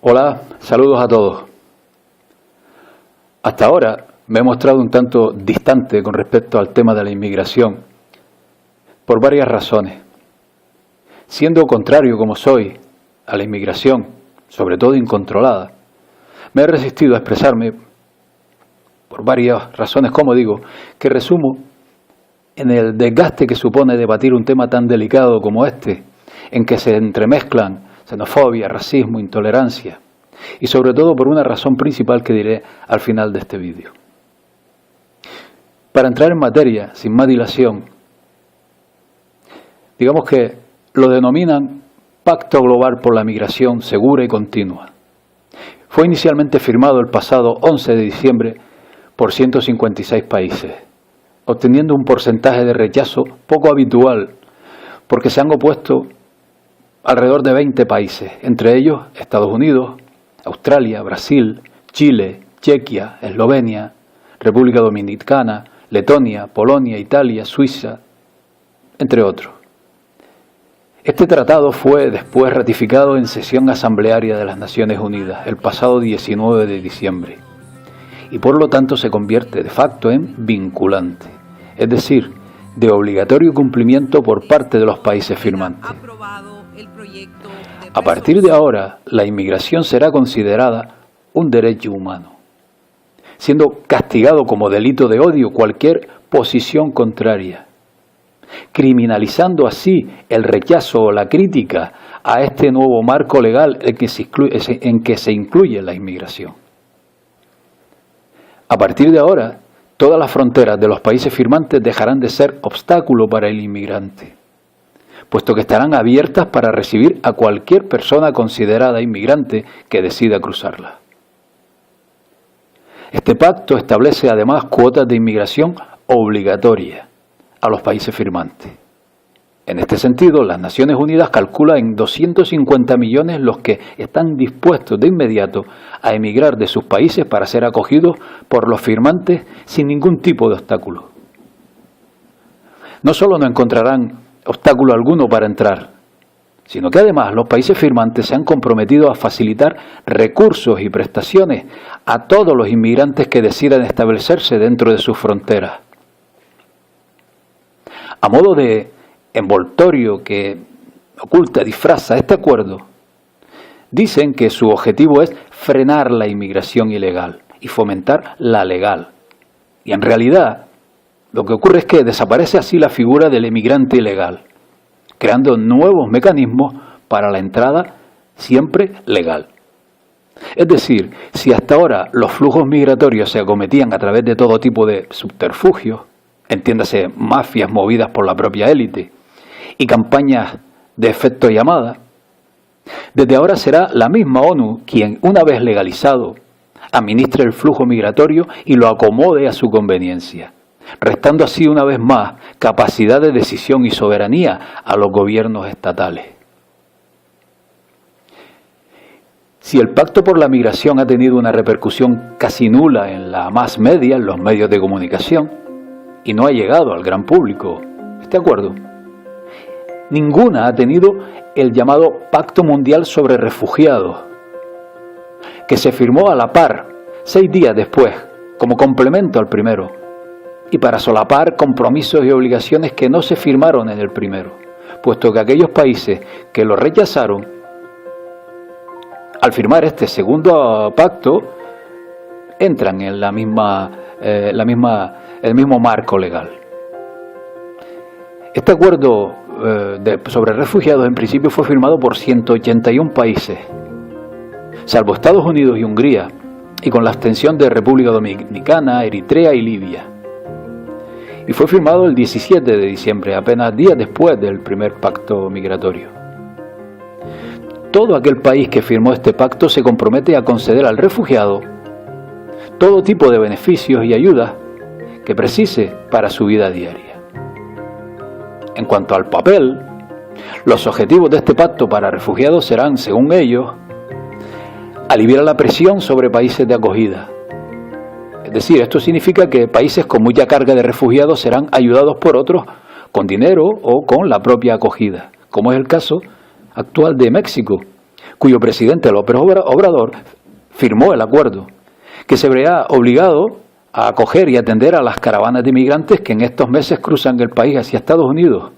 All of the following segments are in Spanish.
Hola, saludos a todos. Hasta ahora me he mostrado un tanto distante con respecto al tema de la inmigración, por varias razones. Siendo contrario como soy a la inmigración, sobre todo incontrolada, me he resistido a expresarme por varias razones, como digo, que resumo en el desgaste que supone debatir un tema tan delicado como este, en que se entremezclan xenofobia, racismo, intolerancia, y sobre todo por una razón principal que diré al final de este vídeo. Para entrar en materia, sin más dilación, digamos que lo denominan Pacto Global por la Migración Segura y Continua. Fue inicialmente firmado el pasado 11 de diciembre por 156 países, obteniendo un porcentaje de rechazo poco habitual, porque se han opuesto alrededor de 20 países, entre ellos Estados Unidos, Australia, Brasil, Chile, Chequia, Eslovenia, República Dominicana, Letonia, Polonia, Italia, Suiza, entre otros. Este tratado fue después ratificado en sesión asamblearia de las Naciones Unidas el pasado 19 de diciembre y por lo tanto se convierte de facto en vinculante, es decir, de obligatorio cumplimiento por parte de los países firmantes. A partir de ahora, la inmigración será considerada un derecho humano, siendo castigado como delito de odio cualquier posición contraria, criminalizando así el rechazo o la crítica a este nuevo marco legal en que se incluye la inmigración. A partir de ahora, todas las fronteras de los países firmantes dejarán de ser obstáculo para el inmigrante, puesto que estarán abiertas para recibir a cualquier persona considerada inmigrante que decida cruzarla. Este pacto establece además cuotas de inmigración obligatorias a los países firmantes. En este sentido, las Naciones Unidas calcula en 250 millones los que están dispuestos de inmediato a emigrar de sus países para ser acogidos por los firmantes sin ningún tipo de obstáculo. No solo no encontrarán obstáculo alguno para entrar, sino que además los países firmantes se han comprometido a facilitar recursos y prestaciones a todos los inmigrantes que decidan establecerse dentro de sus fronteras. A modo de envoltorio que disfraza este acuerdo, dicen que su objetivo es frenar la inmigración ilegal y fomentar la legal. Y en realidad, lo que ocurre es que desaparece así la figura del emigrante ilegal, creando nuevos mecanismos para la entrada siempre legal. Es decir, si hasta ahora los flujos migratorios se acometían a través de todo tipo de subterfugios, entiéndase mafias movidas por la propia élite y campañas de efecto llamada, desde ahora será la misma ONU quien, una vez legalizado, administre el flujo migratorio y lo acomode a su conveniencia, restando así una vez más capacidad de decisión y soberanía a los gobiernos estatales. Si el Pacto por la Migración ha tenido una repercusión casi nula en la mass media, en los medios de comunicación, y no ha llegado al gran público, ¿está de acuerdo? Ninguna ha tenido el llamado Pacto Mundial sobre Refugiados, que se firmó a la par, 6 días después, como complemento al primero, y para solapar compromisos y obligaciones que no se firmaron en el primero, puesto que aquellos países que lo rechazaron, al firmar este segundo pacto, entran en el mismo marco legal. Este acuerdo sobre refugiados en principio fue firmado por 181 países, salvo Estados Unidos y Hungría, y con la abstención de República Dominicana, Eritrea y Libia. Y fue firmado el 17 de diciembre, apenas días después del primer pacto migratorio. Todo aquel país que firmó este pacto se compromete a conceder al refugiado todo tipo de beneficios y ayudas que precise para su vida diaria. En cuanto al papel, los objetivos de este pacto para refugiados serán, según ellos, aliviar la presión sobre países de acogida. Es decir, esto significa que países con mucha carga de refugiados serán ayudados por otros con dinero o con la propia acogida, como es el caso actual de México, cuyo presidente López Obrador firmó el acuerdo, que se verá obligado a acoger y atender a las caravanas de inmigrantes que en estos meses cruzan el país hacia Estados Unidos,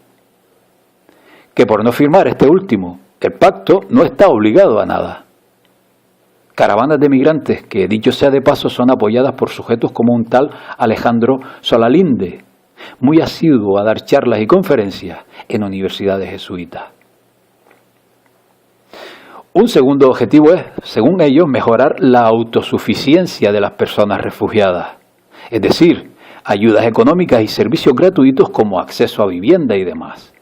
que por no firmar este último, el pacto, no está obligado a nada. Caravanas de migrantes que, dicho sea de paso, son apoyadas por sujetos como un tal Alejandro Solalinde, muy asiduo a dar charlas y conferencias en universidades jesuitas. Un segundo objetivo es, según ellos, mejorar la autosuficiencia de las personas refugiadas, es decir, ayudas económicas y servicios gratuitos como acceso a vivienda y demás.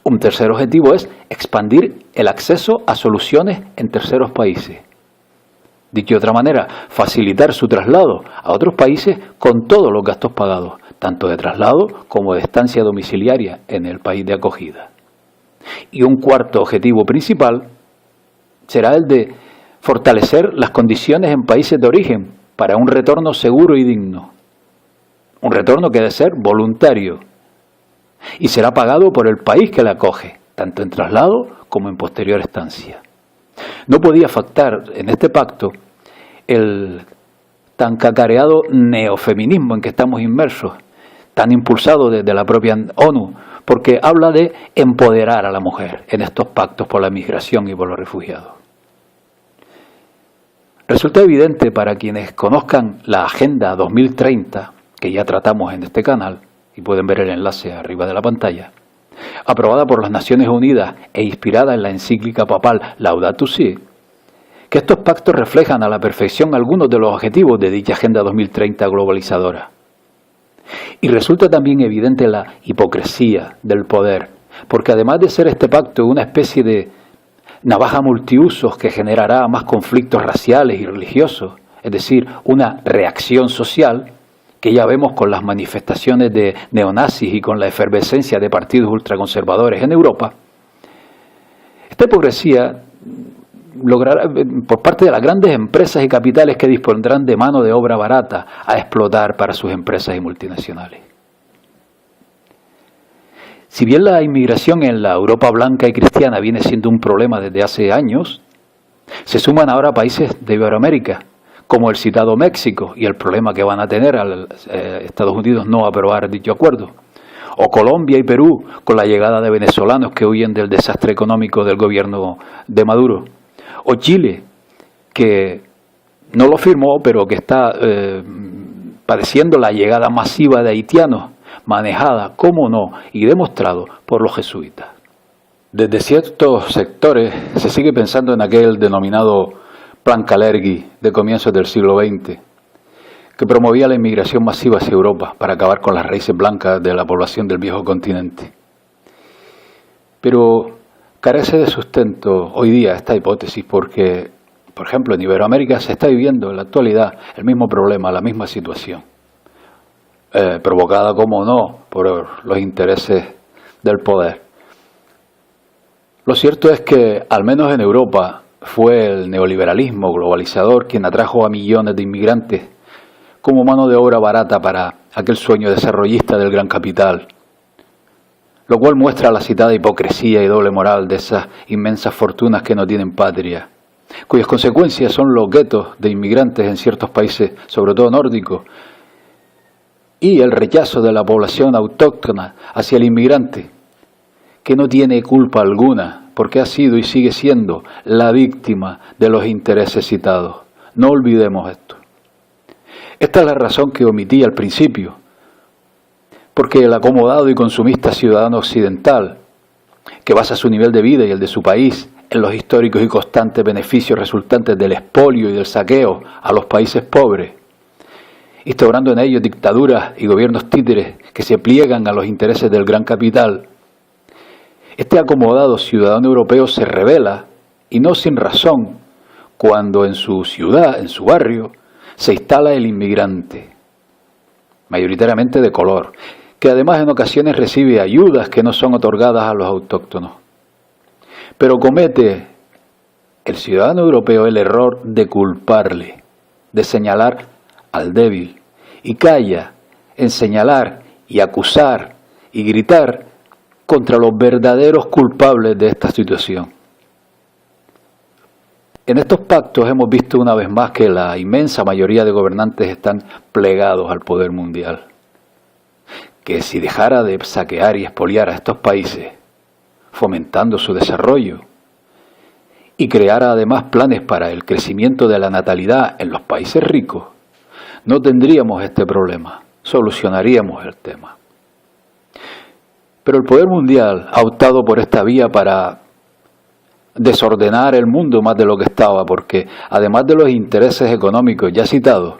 Un tercer objetivo es expandir el acceso a soluciones en terceros países. Dicho de otra manera, facilitar su traslado a otros países con todos los gastos pagados, tanto de traslado como de estancia domiciliaria en el país de acogida. Y un cuarto objetivo principal será el de fortalecer las condiciones en países de origen para un retorno seguro y digno. Un retorno que debe ser voluntario y será pagado por el país que le acoge, tanto en traslado como en posterior estancia. No podía faltar en este pacto el tan cacareado neofeminismo en que estamos inmersos, tan impulsado desde la propia ONU, porque habla de empoderar a la mujer en estos pactos por la migración y por los refugiados. Resulta evidente para quienes conozcan la Agenda 2030, que ya tratamos en este canal, y pueden ver el enlace arriba de la pantalla, aprobada por las Naciones Unidas e inspirada en la encíclica papal Laudato Si', que estos pactos reflejan a la perfección algunos de los objetivos de dicha Agenda 2030 globalizadora. Y resulta también evidente la hipocresía del poder, porque además de ser este pacto una especie de navaja multiusos que generará más conflictos raciales y religiosos, es decir, una reacción social, que ya vemos con las manifestaciones de neonazis y con la efervescencia de partidos ultraconservadores en Europa, esta hipocresía logrará, por parte de las grandes empresas y capitales que dispondrán de mano de obra barata a explotar para sus empresas y multinacionales. Si bien la inmigración en la Europa blanca y cristiana viene siendo un problema desde hace años, se suman ahora países de Iberoamérica, como el citado México, y el problema que van a tener al Estados Unidos no aprobar dicho acuerdo, o Colombia y Perú, con la llegada de venezolanos que huyen del desastre económico del gobierno de Maduro, o Chile, que no lo firmó, pero que está padeciendo la llegada masiva de haitianos, manejada, cómo no, y demostrado por los jesuitas. Desde ciertos sectores se sigue pensando en aquel denominado Plan Kalergi de comienzos del siglo XX, que promovía la inmigración masiva hacia Europa para acabar con las raíces blancas de la población del viejo continente. Pero carece de sustento hoy día esta hipótesis porque, por ejemplo, en Iberoamérica se está viviendo en la actualidad el mismo problema, la misma situación, provocada, como no, por los intereses del poder. Lo cierto es que, al menos en Europa, fue el neoliberalismo globalizador quien atrajo a millones de inmigrantes como mano de obra barata para aquel sueño desarrollista del gran capital, lo cual muestra la citada hipocresía y doble moral de esas inmensas fortunas que no tienen patria, cuyas consecuencias son los guetos de inmigrantes en ciertos países, sobre todo nórdicos, y el rechazo de la población autóctona hacia el inmigrante, que no tiene culpa alguna, porque ha sido y sigue siendo la víctima de los intereses citados. No olvidemos esto. Esta es la razón que omití al principio, porque el acomodado y consumista ciudadano occidental, que basa su nivel de vida y el de su país en los históricos y constantes beneficios resultantes del expolio y del saqueo a los países pobres, instaurando en ellos dictaduras y gobiernos títeres que se pliegan a los intereses del gran capital, este acomodado ciudadano europeo se rebela, y no sin razón, cuando en su ciudad, en su barrio, se instala el inmigrante, mayoritariamente de color, que además en ocasiones recibe ayudas que no son otorgadas a los autóctonos. Pero comete el ciudadano europeo el error de culparle, de señalar al débil, y calla en señalar y acusar y gritar contra los verdaderos culpables de esta situación. En estos pactos hemos visto una vez más que la inmensa mayoría de gobernantes están plegados al poder mundial. Que si dejara de saquear y expoliar a estos países, fomentando su desarrollo, y creara además planes para el crecimiento de la natalidad en los países ricos, no tendríamos este problema, solucionaríamos el tema. Pero el poder mundial ha optado por esta vía para desordenar el mundo más de lo que estaba, porque además de los intereses económicos ya citados,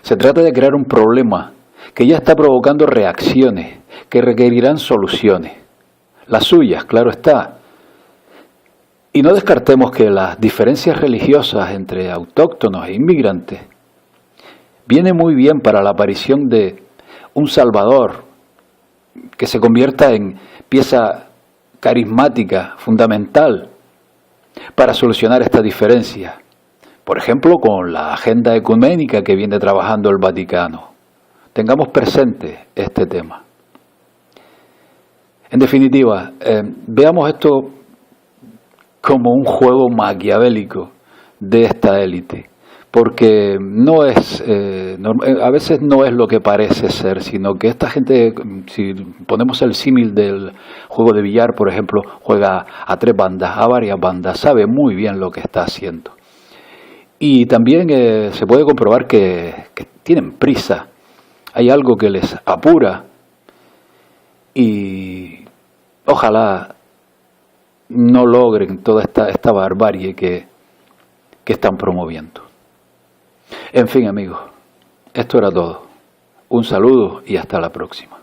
se trata de crear un problema que ya está provocando reacciones que requerirán soluciones. Las suyas, claro está. Y no descartemos que las diferencias religiosas entre autóctonos e inmigrantes viene muy bien para la aparición de un Salvador que se convierta en pieza carismática, fundamental, para solucionar esta diferencia. Por ejemplo, con la agenda ecuménica que viene trabajando el Vaticano. Tengamos presente este tema. En definitiva, veamos esto como un juego maquiavélico de esta élite, porque no es, a veces no es lo que parece ser, sino que esta gente, si ponemos el símil del juego de billar, por ejemplo, juega a 3 bandas, a varias bandas, sabe muy bien lo que está haciendo. Y también se puede comprobar que tienen prisa, hay algo que les apura y ojalá no logren toda esta barbarie que están promoviendo. En fin, amigos, esto era todo. Un saludo y hasta la próxima.